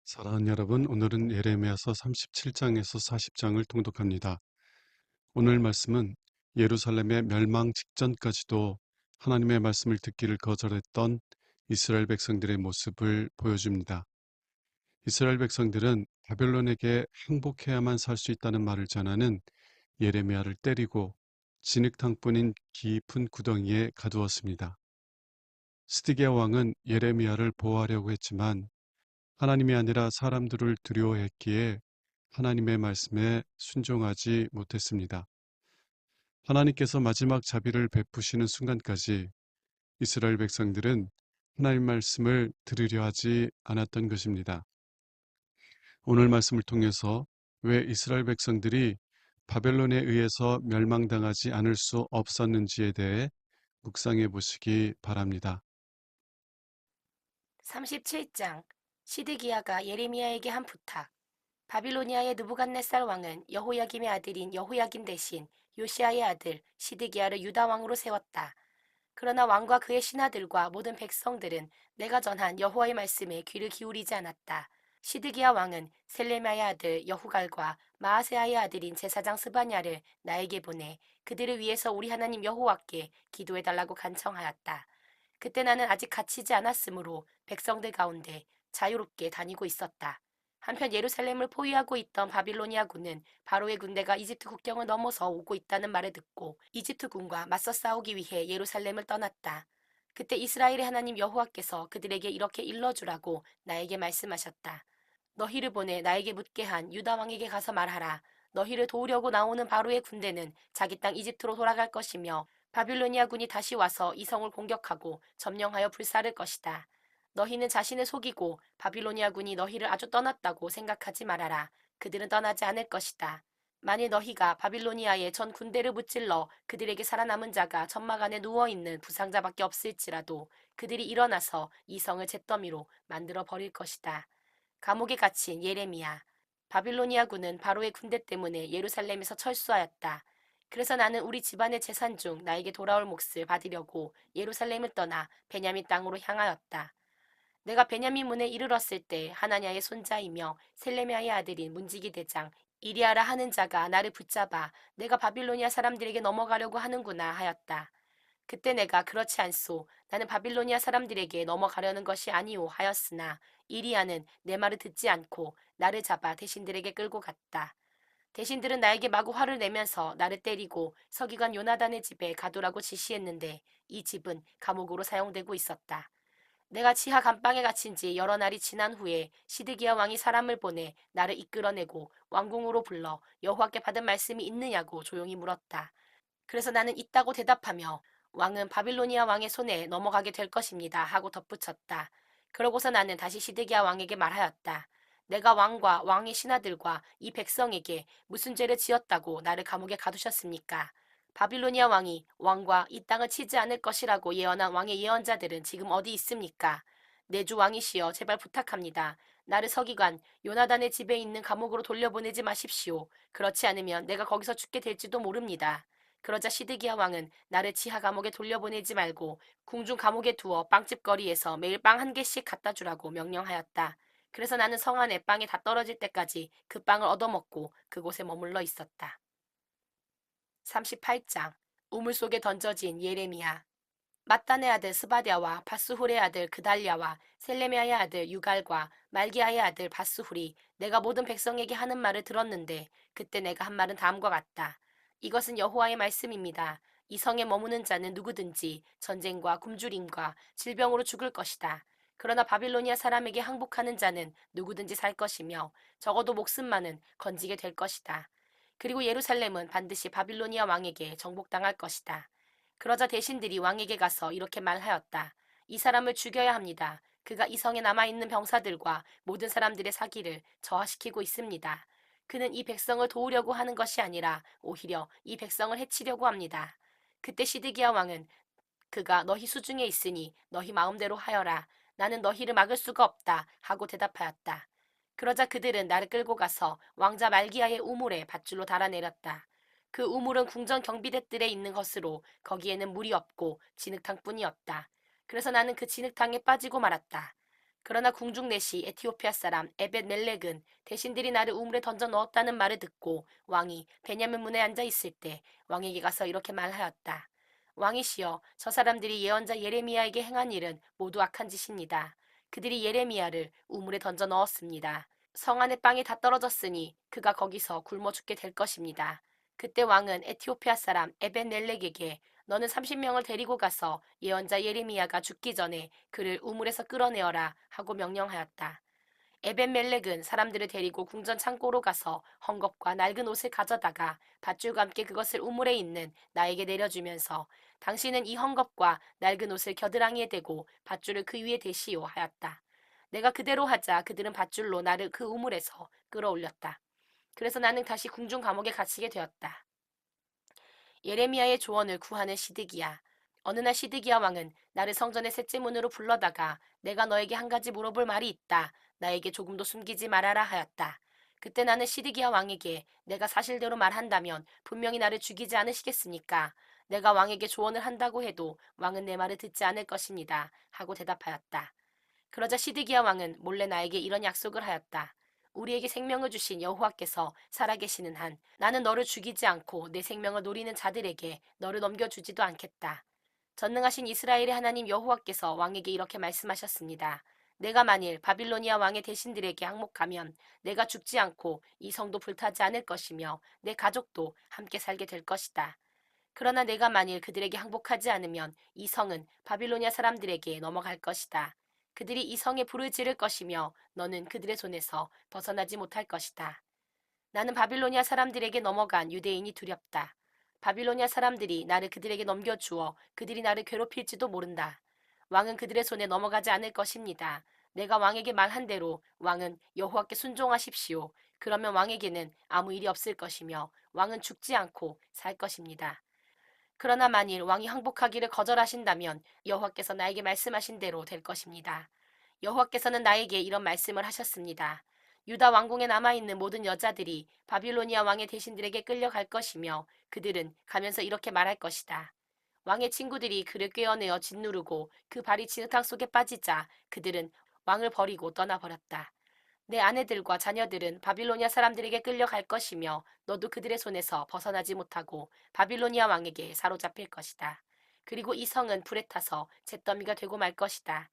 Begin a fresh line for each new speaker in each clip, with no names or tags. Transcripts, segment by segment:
사랑하는 여러분, 오늘은 예레미야서 37장에서 40장을 통독합니다. 오늘 말씀은 예루살렘의 멸망 직전까지도 하나님의 말씀을 듣기를 거절했던 이스라엘 백성들의 모습을 보여줍니다. 이스라엘 백성들은 바벨론에게 항복해야만 살 수 있다는 말을 전하는 예레미야를 때리고 진흙탕뿐인 깊은 구덩이에 가두었습니다. 스디기야 왕은 예레미야를 보호하려고 했지만 하나님이 아니라 사람들을 두려워했기에 하나님의 말씀에 순종하지 못했습니다. 하나님께서 마지막 자비를 베푸시는 순간까지 이스라엘 백성들은 하나님 말씀을 들으려 하지 않았던 것입니다. 오늘 말씀을 통해서 왜 이스라엘 백성들이 바벨론에 의해서 멸망당하지 않을 수 없었는지에 대해 묵상해 보시기 바랍니다.
37장 시드기야가 예레미야에게 한 부탁. 바빌로니아의 느부갓네살 왕은 여호야김의 아들인 여호야김 대신 요시아의 아들 시드기야를 유다 왕으로 세웠다. 그러나 왕과 그의 신하들과 모든 백성들은 내가 전한 여호와의 말씀에 귀를 기울이지 않았다. 시드기야 왕은 셀레미야의 아들 여후갈과 마아세아의 아들인 제사장 스바냐를 나에게 보내 그들을 위해서 우리 하나님 여호와께 기도해달라고 간청하였다. 그때 나는 아직 갇히지 않았으므로 백성들 가운데 자유롭게 다니고 있었다. 한편 예루살렘을 포위하고 있던 바빌로니아군은 바로의 군대가 이집트 국경을 넘어서 오고 있다는 말을 듣고 이집트군과 맞서 싸우기 위해 예루살렘을 떠났다. 그때 이스라엘의 하나님 여호와께서 그들에게 이렇게 일러주라고 나에게 말씀하셨다. 너희를 보내 나에게 묻게 한 유다 왕에게 가서 말하라. 너희를 도우려고 나오는 바로의 군대는 자기 땅 이집트로 돌아갈 것이며 바빌로니아 군이 다시 와서 이 성을 공격하고 점령하여 불사를 것이다. 너희는 자신을 속이고 바빌로니아 군이 너희를 아주 떠났다고 생각하지 말아라. 그들은 떠나지 않을 것이다. 만일 너희가 바빌로니아의 전 군대를 무찔러 그들에게 살아남은 자가 점막 안에 누워있는 부상자밖에 없을지라도 그들이 일어나서 이 성을 잿더미로 만들어 버릴 것이다. 감옥에 갇힌 예레미야. 바빌로니아군은 바로의 군대 때문에 예루살렘에서 철수하였다. 그래서 나는 우리 집안의 재산 중 나에게 돌아올 몫을 받으려고 예루살렘을 떠나 베냐민 땅으로 향하였다. 내가 베냐민 문에 이르렀을 때 하나냐의 손자이며 셀레미야의 아들인 문지기 대장 이리아라 하는 자가 나를 붙잡아 내가 바빌로니아 사람들에게 넘어가려고 하는구나 하였다. 그때 내가 그렇지 않소. 나는 바빌로니아 사람들에게 넘어가려는 것이 아니오 하였으나 이리야는 내 말을 듣지 않고 나를 잡아 대신들에게 끌고 갔다. 대신들은 나에게 마구 화를 내면서 나를 때리고 서기관 요나단의 집에 가두라고 지시했는데 이 집은 감옥으로 사용되고 있었다. 내가 지하 감방에 갇힌 지 여러 날이 지난 후에 시드기야 왕이 사람을 보내 나를 이끌어내고 왕궁으로 불러 여호와께 받은 말씀이 있느냐고 조용히 물었다. 그래서 나는 있다고 대답하며 왕은 바빌로니아 왕의 손에 넘어가게 될 것입니다 하고 덧붙였다. 그러고서 나는 다시 시드기야 왕에게 말하였다. 내가 왕과 왕의 신하들과 이 백성에게 무슨 죄를 지었다고 나를 감옥에 가두셨습니까? 바빌로니아 왕이 왕과 이 땅을 치지 않을 것이라고 예언한 왕의 예언자들은 지금 어디 있습니까? 내 주 왕이시여 제발 부탁합니다. 나를 서기관 요나단의 집에 있는 감옥으로 돌려보내지 마십시오. 그렇지 않으면 내가 거기서 죽게 될지도 모릅니다. 그러자 시드기야 왕은 나를 지하 감옥에 돌려보내지 말고 궁중 감옥에 두어 빵집 거리에서 매일 빵 한 개씩 갖다 주라고 명령하였다. 그래서 나는 성 안에 빵이 다 떨어질 때까지 그 빵을 얻어먹고 그곳에 머물러 있었다. 38장 우물 속에 던져진 예레미야. mat단의 아들 스바랴와 바스훌의 아들 그달랴와 셀레미야의 아들 유갈과 말기야의 아들 바스훌이 내가 모든 백성에게 하는 말을 들었는데 그때 내가 한 말은 다음과 같다. 이것은 여호와의 말씀입니다. 이 성에 머무는 자는 누구든지 전쟁과 굶주림과 질병으로 죽을 것이다. 그러나 바빌로니아 사람에게 항복하는 자는 누구든지 살 것이며 적어도 목숨만은 건지게 될 것이다. 그리고 예루살렘은 반드시 바빌로니아 왕에게 정복당할 것이다. 그러자 대신들이 왕에게 가서 이렇게 말하였다. 이 사람을 죽여야 합니다. 그가 이 성에 남아있는 병사들과 모든 사람들의 사기를 저하시키고 있습니다. 그는 이 백성을 도우려고 하는 것이 아니라 오히려 이 백성을 해치려고 합니다. 그때 시드기야 왕은 그가 너희 수중에 있으니 너희 마음대로 하여라. 나는 너희를 막을 수가 없다. 하고 대답하였다. 그러자 그들은 나를 끌고 가서 왕자 말기야의 우물에 밧줄로 달아내렸다. 그 우물은 궁전 경비대들에 있는 것으로 거기에는 물이 없고 진흙탕뿐이었다. 그래서 나는 그 진흙탕에 빠지고 말았다. 그러나 궁중 내시 에티오피아 사람 에벳멜렉은 대신들이 나를 우물에 던져 넣었다는 말을 듣고 왕이 베냐민 문에 앉아 있을 때 왕에게 가서 이렇게 말하였다. 왕이시여, 저 사람들이 예언자 예레미야에게 행한 일은 모두 악한 짓입니다. 그들이 예레미야를 우물에 던져 넣었습니다. 성 안의 빵이 다 떨어졌으니 그가 거기서 굶어 죽게 될 것입니다. 그때 왕은 에티오피아 사람 에벳멜렉에게 너는 30명을 데리고 가서 예언자 예레미야가 죽기 전에 그를 우물에서 끌어내어라 하고 명령하였다. 에벤멜렉은 사람들을 데리고 궁전 창고로 가서 헝겊과 낡은 옷을 가져다가 밧줄과 함께 그것을 우물에 있는 나에게 내려주면서 당신은 이 헝겊과 낡은 옷을 겨드랑이에 대고 밧줄을 그 위에 대시오 하였다. 내가 그대로 하자 그들은 밧줄로 나를 그 우물에서 끌어올렸다. 그래서 나는 다시 궁중 감옥에 갇히게 되었다. 예레미야의 조언을 구하는 시드기야. 어느 날 시드기야 왕은 나를 성전의 셋째 문으로 불러다가 내가 너에게 한 가지 물어볼 말이 있다. 나에게 조금도 숨기지 말아라 하였다. 그때 나는 시드기야 왕에게 내가 사실대로 말한다면 분명히 나를 죽이지 않으시겠습니까? 내가 왕에게 조언을 한다고 해도 왕은 내 말을 듣지 않을 것입니다. 하고 대답하였다. 그러자 시드기야 왕은 몰래 나에게 이런 약속을 하였다. 우리에게 생명을 주신 여호와께서 살아계시는 한 나는 너를 죽이지 않고 내 생명을 노리는 자들에게 너를 넘겨주지도 않겠다. 전능하신 이스라엘의 하나님 여호와께서 왕에게 이렇게 말씀하셨습니다. 내가 만일 바빌로니아 왕의 대신들에게 항목하면 내가 죽지 않고 이 성도 불타지 않을 것이며 내 가족도 함께 살게 될 것이다. 그러나 내가 만일 그들에게 항복하지 않으면 이 성은 바빌로니아 사람들에게 넘어갈 것이다. 그들이 이 성에 불을 지를 것이며 너는 그들의 손에서 벗어나지 못할 것이다. 나는 바빌로니아 사람들에게 넘어간 유대인이 두렵다. 바빌로니아 사람들이 나를 그들에게 넘겨주어 그들이 나를 괴롭힐지도 모른다. 왕은 그들의 손에 넘어가지 않을 것입니다. 내가 왕에게 말한 대로 왕은 여호와께 순종하십시오. 그러면 왕에게는 아무 일이 없을 것이며 왕은 죽지 않고 살 것입니다. 그러나 만일 왕이 항복하기를 거절하신다면 여호와께서 나에게 말씀하신 대로 될 것입니다. 여호와께서는 나에게 이런 말씀을 하셨습니다. 유다 왕궁에 남아있는 모든 여자들이 바빌로니아 왕의 대신들에게 끌려갈 것이며 그들은 가면서 이렇게 말할 것이다. 왕의 친구들이 그를 꿰어내어 짓누르고 그 발이 진흙탕 속에 빠지자 그들은 왕을 버리고 떠나버렸다. 내 아내들과 자녀들은 바빌로니아 사람들에게 끌려갈 것이며 너도 그들의 손에서 벗어나지 못하고 바빌로니아 왕에게 사로잡힐 것이다. 그리고 이 성은 불에 타서 잿더미가 되고 말 것이다.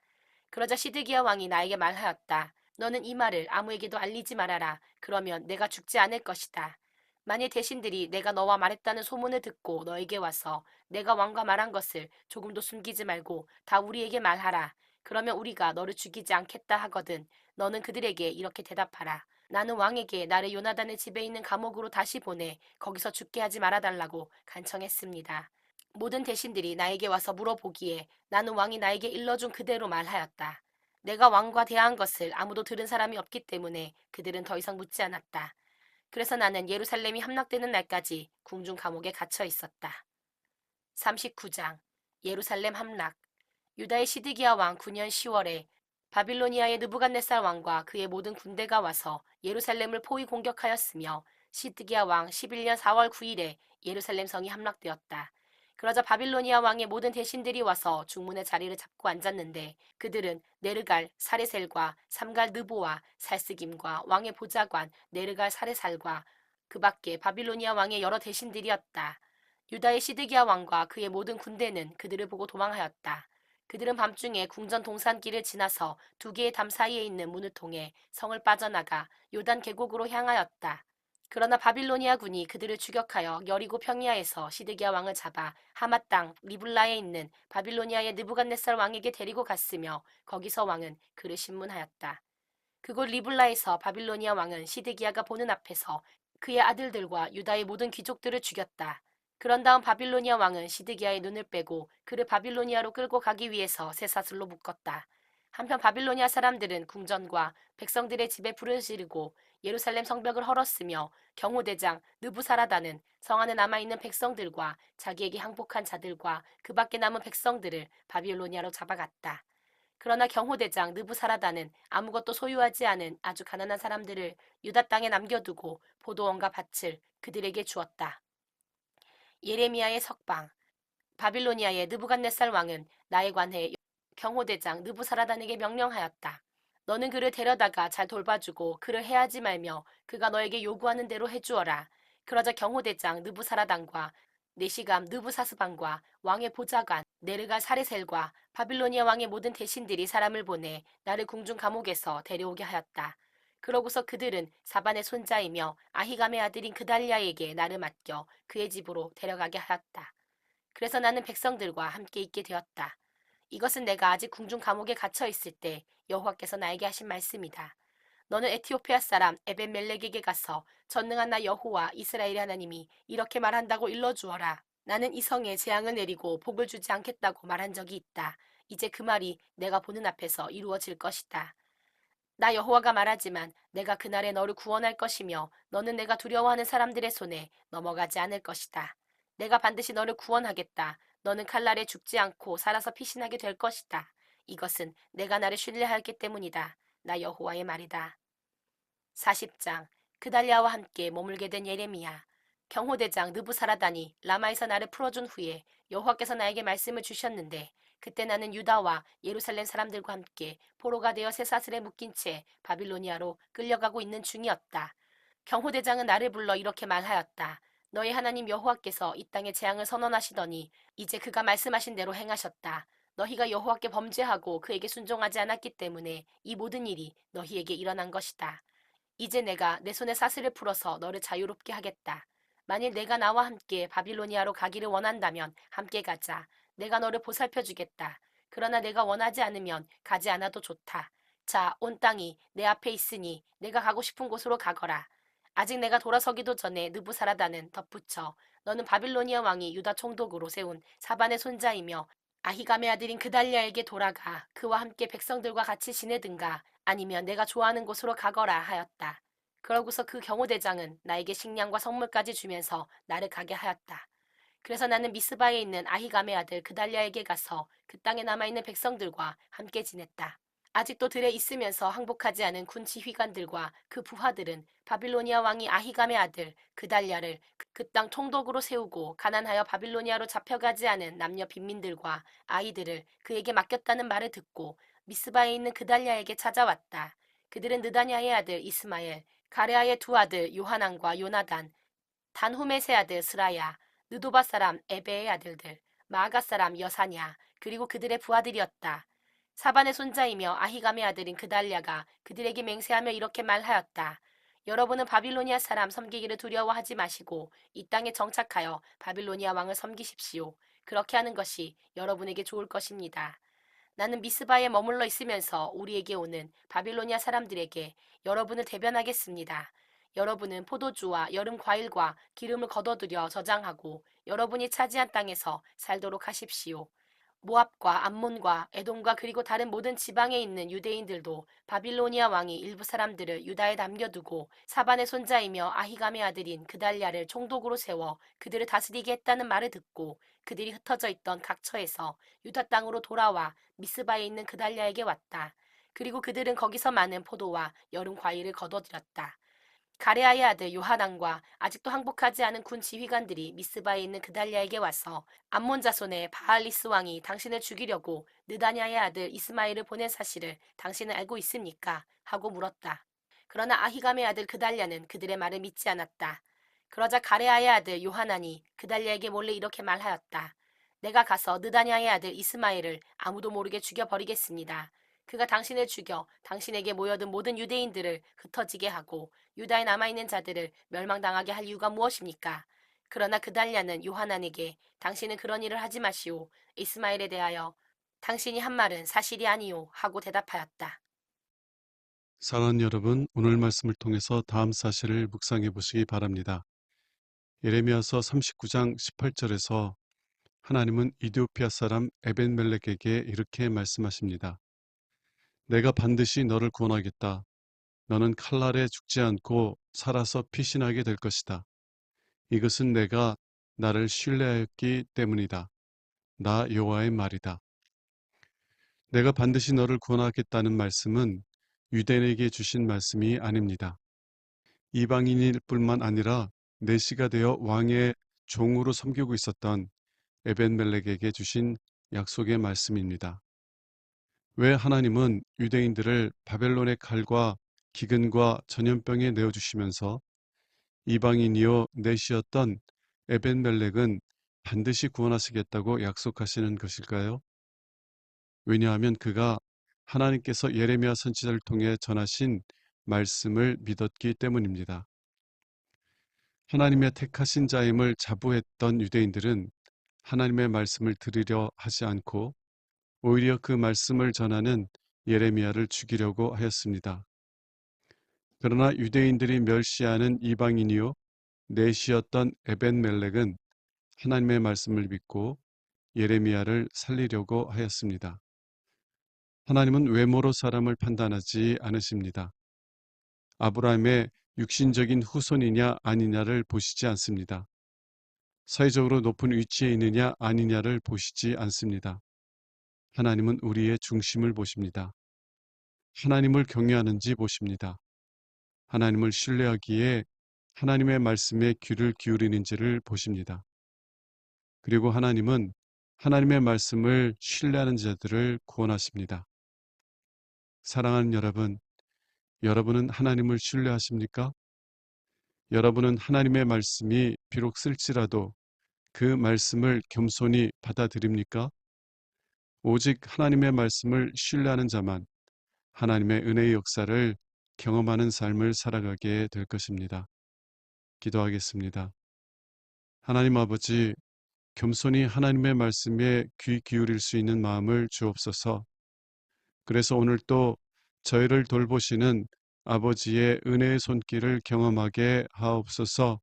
그러자 시드기야 왕이 나에게 말하였다. 너는 이 말을 아무에게도 알리지 말아라. 그러면 내가 죽지 않을 것이다. 만일 대신들이 내가 너와 말했다는 소문을 듣고 너에게 와서 내가 왕과 말한 것을 조금도 숨기지 말고 다 우리에게 말하라. 그러면 우리가 너를 죽이지 않겠다 하거든. 너는 그들에게 이렇게 대답하라. 나는 왕에게 나를 요나단의 집에 있는 감옥으로 다시 보내 거기서 죽게 하지 말아달라고 간청했습니다. 모든 대신들이 나에게 와서 물어보기에 나는 왕이 나에게 일러준 그대로 말하였다. 내가 왕과 대화한 것을 아무도 들은 사람이 없기 때문에 그들은 더 이상 묻지 않았다. 그래서 나는 예루살렘이 함락되는 날까지 궁중 감옥에 갇혀 있었다. 39장 예루살렘 함락. 유다의 시드기야 왕 9년 10월에 바빌로니아의 느부갓네살 왕과 그의 모든 군대가 와서 예루살렘을 포위 공격하였으며 시드기야 왕 11년 4월 9일에 예루살렘 성이 함락되었다. 그러자 바빌로니아 왕의 모든 대신들이 와서 중문의 자리를 잡고 앉았는데 그들은 네르갈 사레셀과 삼갈 느보와 살스김과 왕의 보좌관 네르갈 사레살과 그 밖에 바빌로니아 왕의 여러 대신들이었다. 유다의 시드기야 왕과 그의 모든 군대는 그들을 보고 도망하였다. 그들은 밤중에 궁전 동산길을 지나서 두 개의 담 사이에 있는 문을 통해 성을 빠져나가 요단 계곡으로 향하였다. 그러나 바빌로니아 군이 그들을 추격하여 여리고 평야에서 시드기야 왕을 잡아 하맛 땅 리블라에 있는 바빌로니아의 느부갓네살 왕에게 데리고 갔으며 거기서 왕은 그를 신문하였다. 그곳 리블라에서 바빌로니아 왕은 시드기야가 보는 앞에서 그의 아들들과 유다의 모든 귀족들을 죽였다. 그런 다음 바빌로니아 왕은 시드기야의 눈을 빼고 그를 바빌로니아로 끌고 가기 위해서 쇠사슬로 묶었다. 한편 바빌로니아 사람들은 궁전과 백성들의 집에 불을 지르고 예루살렘 성벽을 헐었으며 경호대장 느부사라다는 성 안에 남아있는 백성들과 자기에게 항복한 자들과 그 밖에 남은 백성들을 바빌로니아로 잡아갔다. 그러나 경호대장 느부사라다는 아무것도 소유하지 않은 아주 가난한 사람들을 유다 땅에 남겨두고 포도원과 밭을 그들에게 주었다. 예레미야의 석방. 바빌로니아의 느부갓네살 왕은 나에 관해 경호대장 느부사라단에게 명령하였다. 너는 그를 데려다가 잘 돌봐주고 그를 해하지 말며 그가 너에게 요구하는 대로 해주어라. 그러자 경호대장 느부사라단과 네시감 느부사스반과 왕의 보좌관 네르갈 사레셀과 바빌로니아 왕의 모든 대신들이 사람을 보내 나를 궁중 감옥에서 데려오게 하였다. 그러고서 그들은 사반의 손자이며 아히감의 아들인 그달리아에게 나를 맡겨 그의 집으로 데려가게 하였다. 그래서 나는 백성들과 함께 있게 되었다. 이것은 내가 아직 궁중 감옥에 갇혀 있을 때 여호와께서 나에게 하신 말씀이다. 너는 에티오피아 사람 에벤멜렉에게 가서 전능한 나 여호와 이스라엘의 하나님이 이렇게 말한다고 일러주어라. 나는 이 성에 재앙을 내리고 복을 주지 않겠다고 말한 적이 있다. 이제 그 말이 내가 보는 앞에서 이루어질 것이다. 나 여호와가 말하지만 내가 그날에 너를 구원할 것이며 너는 내가 두려워하는 사람들의 손에 넘어가지 않을 것이다. 내가 반드시 너를 구원하겠다. 너는 칼날에 죽지 않고 살아서 피신하게 될 것이다. 이것은 내가 나를 신뢰하였기 때문이다. 나 여호와의 말이다. 40장 그달리아와 함께 머물게 된 예레미야. 경호대장 느부사라단이 라마에서 나를 풀어준 후에 여호와께서 나에게 말씀을 주셨는데 그때 나는 유다와 예루살렘 사람들과 함께 포로가 되어 쇠사슬에 묶인 채 바빌로니아로 끌려가고 있는 중이었다. 경호대장은 나를 불러 이렇게 말하였다. 너희 하나님 여호와께서 이 땅에 재앙을 선언하시더니 이제 그가 말씀하신 대로 행하셨다. 너희가 여호와께 범죄하고 그에게 순종하지 않았기 때문에 이 모든 일이 너희에게 일어난 것이다. 이제 내가 내 손에 사슬을 풀어서 너를 자유롭게 하겠다. 만일 내가 나와 함께 바빌로니아로 가기를 원한다면 함께 가자. 내가 너를 보살펴 주겠다. 그러나 내가 원하지 않으면 가지 않아도 좋다. 자, 온 땅이 내 앞에 있으니 내가 가고 싶은 곳으로 가거라. 아직 내가 돌아서기도 전에 느부사라다는 덧붙여 너는 바빌로니아 왕이 유다 총독으로 세운 사반의 손자이며 아히감의 아들인 그달리아에게 돌아가 그와 함께 백성들과 같이 지내든가 아니면 내가 좋아하는 곳으로 가거라 하였다. 그러고서 그 경호대장은 나에게 식량과 선물까지 주면서 나를 가게 하였다. 그래서 나는 미스바에 있는 아히감의 아들 그달리아에게 가서 그 땅에 남아있는 백성들과 함께 지냈다. 아직도 들에 있으면서 항복하지 않은 군 지휘관들과 그 부하들은 바빌로니아 왕이 아히감의 아들 그달리아를 그 땅 총독으로 세우고 가난하여 바빌로니아로 잡혀가지 않은 남녀 빈민들과 아이들을 그에게 맡겼다는 말을 듣고 미스바에 있는 그달리아에게 찾아왔다. 그들은 느다냐의 아들 이스마엘, 가레아의 두 아들 요하난과 요나단, 단후메세 아들 스라야, 느도바 사람 에베의 아들들, 마아가 사람 여사냐, 그리고 그들의 부하들이었다. 사반의 손자이며 아히감의 아들인 그달랴가 그들에게 맹세하며 이렇게 말하였다. 여러분은 바빌로니아 사람 섬기기를 두려워하지 마시고 이 땅에 정착하여 바빌로니아 왕을 섬기십시오. 그렇게 하는 것이 여러분에게 좋을 것입니다. 나는 미스바에 머물러 있으면서 우리에게 오는 바빌로니아 사람들에게 여러분을 대변하겠습니다. 여러분은 포도주와 여름 과일과 기름을 거둬들여 저장하고 여러분이 차지한 땅에서 살도록 하십시오. 모압과 암몬과 에돔과 그리고 다른 모든 지방에 있는 유대인들도 바빌로니아 왕이 일부 사람들을 유다에 남겨두고 사반의 손자이며 아히감의 아들인 그달랴를 총독으로 세워 그들을 다스리게 했다는 말을 듣고 그들이 흩어져 있던 각처에서 유다 땅으로 돌아와 미스바에 있는 그달랴에게 왔다. 그리고 그들은 거기서 많은 포도와 여름 과일을 거둬들였다. 가레아의 아들 요하난과 아직도 항복하지 않은 군 지휘관들이 미스바에 있는 그달리아에게 와서 암몬 자손의 바알리스 왕이 당신을 죽이려고 느다냐의 아들 이스마엘을 보낸 사실을 당신은 알고 있습니까? 하고 물었다. 그러나 아히감의 아들 그달랴는 그들의 말을 믿지 않았다. 그러자 가레아의 아들 요하난이 그달랴에게 몰래 이렇게 말하였다. 내가 가서 느다냐의 아들 이스마엘을 아무도 모르게 죽여버리겠습니다. 그가 당신을 죽여 당신에게 모여든 모든 유대인들을 흩어지게 하고 유다에 남아있는 자들을 멸망당하게 할 이유가 무엇입니까? 그러나 그달랴는 요하난에게 당신은 그런 일을 하지 마시오. 이스마엘에 대하여 당신이 한 말은 사실이 아니오 하고 대답하였다.
사랑하는 여러분, 오늘 말씀을 통해서 다음 사실을 묵상해 보시기 바랍니다. 예레미야서 39장 18절에서 하나님은 이디오피아 사람 에벤멜렉에게 이렇게 말씀하십니다. 내가 반드시 너를 구원하겠다. 너는 칼날에 죽지 않고 살아서 피신하게 될 것이다. 이것은 내가 나를 신뢰하였기 때문이다. 나 여호와의 말이다. 내가 반드시 너를 구원하겠다는 말씀은 유대인에게 주신 말씀이 아닙니다. 이방인일 뿐만 아니라 내시가 되어 왕의 종으로 섬기고 있었던 에벤멜렉에게 주신 약속의 말씀입니다. 왜 하나님은 유대인들을 바벨론의 칼과 기근과 전염병에 내어주시면서 이방인이요 넷이었던 에벤멜렉은 반드시 구원하시겠다고 약속하시는 것일까요? 왜냐하면 그가 하나님께서 예레미야 선지자를 통해 전하신 말씀을 믿었기 때문입니다. 하나님의 택하신 자임을 자부했던 유대인들은 하나님의 말씀을 들으려 하지 않고 오히려 그 말씀을 전하는 예레미야를 죽이려고 하였습니다. 그러나 유대인들이 멸시하는 이방인이요 넷이었던 에벤멜렉은 하나님의 말씀을 믿고 예레미야를 살리려고 하였습니다. 하나님은 외모로 사람을 판단하지 않으십니다. 아브라함의 육신적인 후손이냐 아니냐를 보시지 않습니다. 사회적으로 높은 위치에 있느냐 아니냐를 보시지 않습니다. 하나님은 우리의 중심을 보십니다. 하나님을 경외하는지 보십니다. 하나님을 신뢰하기에 하나님의 말씀에 귀를 기울이는지를 보십니다. 그리고 하나님은 하나님의 말씀을 신뢰하는 자들을 구원하십니다. 사랑하는 여러분, 여러분은 하나님을 신뢰하십니까? 여러분은 하나님의 말씀이 비록 쓸지라도 그 말씀을 겸손히 받아들입니까? 오직 하나님의 말씀을 신뢰하는 자만 하나님의 은혜의 역사를 경험하는 삶을 살아가게 될 것입니다. 기도하겠습니다. 하나님 아버지, 겸손히 하나님의 말씀에 귀 기울일 수 있는 마음을 주옵소서. 그래서 오늘 또 저희를 돌보시는 아버지의 은혜의 손길을 경험하게 하옵소서.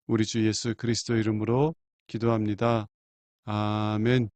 우리 주 예수 그리스도 이름으로 기도합니다. 아멘.